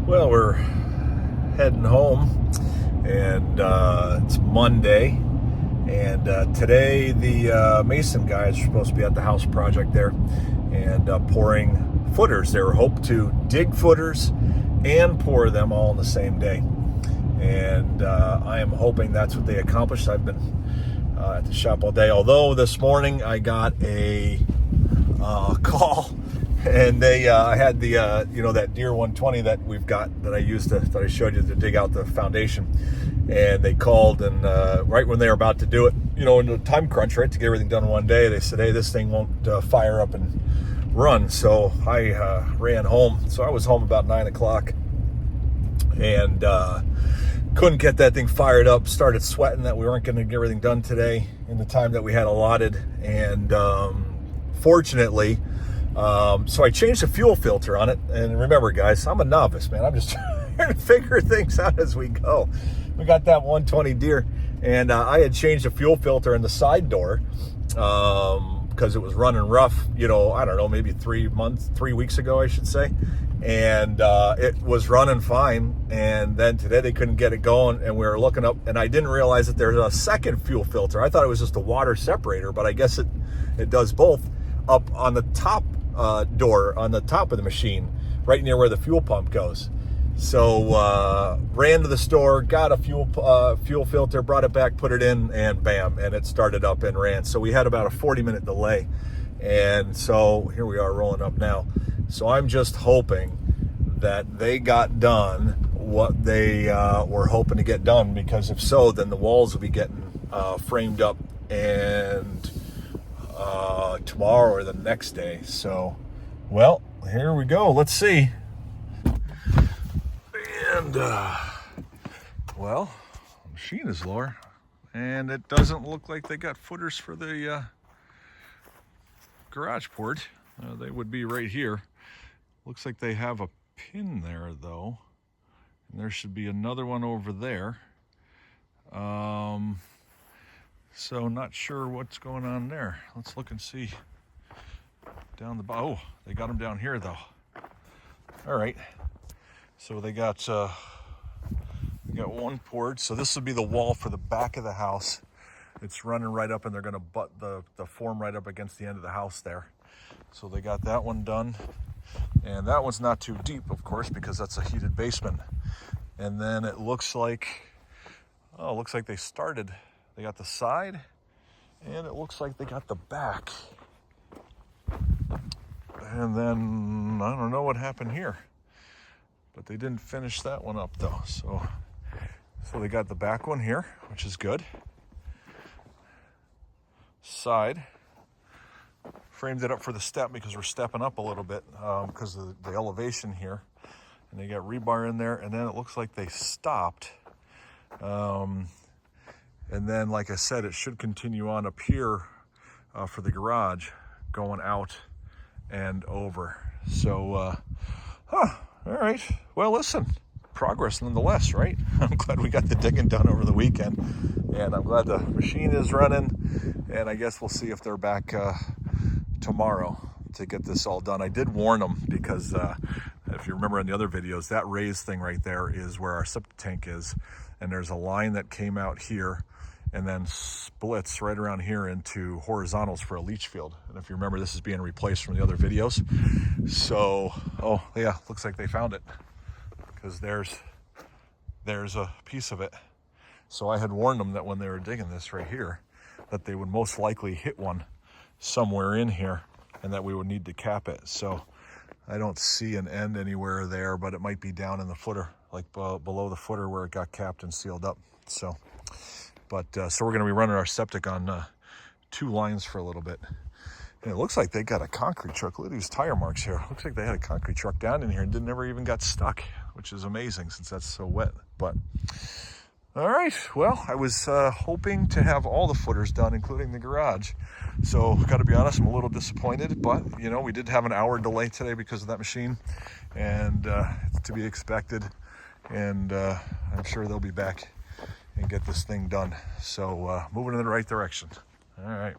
Well, we're heading home, and it's Monday, and today the mason guys are supposed to be at the house project there and pouring footers. They were hoping to dig footers and pour them all in the same day, and I am hoping that's what they accomplished. I've been at the shop all day, although this morning I got a call. And they I had the that Deere 120 that we've got that I used that I showed you to dig out the foundation, and they called, and right when they were about to do it, in the time crunch, right, to get everything done in one day, they said, hey, this thing won't fire up and run. So I ran home. So I was home about 9 o'clock and couldn't get that thing fired up. Started sweating that we weren't going to get everything done today in the time that we had allotted, and fortunately, so I changed the fuel filter on it. And remember, guys, I'm a novice, man. I'm just trying to figure things out as we go. We got that 120 Deere, and I had changed the fuel filter in the side door because it was running rough, I don't know, maybe 3 weeks ago, I should say. And it was running fine. And then today they couldn't get it going, and we were looking up, and I didn't realize that there's a second fuel filter. I thought it was just a water separator, but I guess it does both, up on the top door on the top of the machine, right near where the fuel pump goes. So ran to the store, got a fuel filter, brought it back, put it in, and bam, and it started up and ran. So we had about a 40-minute delay, and so here we are rolling up now. So I'm just hoping that they got done what they were hoping to get done, because if so, then the walls will be getting framed up and tomorrow or the next day. So, well, here we go. Let's see. And well, the machine is lower, and it doesn't look like they got footers for the garage port. They would be right here. Looks like they have a pin there though, and there should be another one over there. So not sure what's going on there. Let's look and see down the bottom. Oh, they got them down here though. All right. So they got one port. So this would be the wall for the back of the house. It's running right up, and they're gonna butt the form right up against the end of the house there. So they got that one done. And that one's not too deep, of course, because that's a heated basement. And then it looks like they started. They got the side, and it looks like they got the back. And then I don't know what happened here, but they didn't finish that one up though. So they got the back one here, which is good. Side. Framed it up for the step because we're stepping up a little bit because of the elevation here. And they got rebar in there, and then it looks like they stopped. And then, like I said, it should continue on up here for the garage, going out and over. So, all right. Well, listen, progress nonetheless, right? I'm glad we got the digging done over the weekend, and I'm glad the machine is running, and I guess we'll see if they're back tomorrow to get this all done. I did warn them because if you remember in the other videos, that raised thing right there is where our septic tank is, and there's a line that came out here and then splits right around here into horizontals for a leach field. And if you remember, this is being replaced from the other videos. So, oh yeah, looks like they found it, because there's a piece of it. So I had warned them that when they were digging this right here, that they would most likely hit one somewhere in here, and that we would need to cap it. So I don't see an end anywhere there, but it might be down in the footer, like below the footer where it got capped and sealed up. So, but so we're going to be running our septic on 2 lines for a little bit. And it looks like they got a concrete truck. Look at these tire marks here. Looks like they had a concrete truck down in here and never even got stuck, which is amazing since that's so wet. But all right, well, I was hoping to have all the footers done, including the garage. So got to be honest, I'm a little disappointed, but we did have an hour delay today because of that machine, and it's to be expected. And I'm sure they'll be back and get this thing done. So moving in the right direction. All right.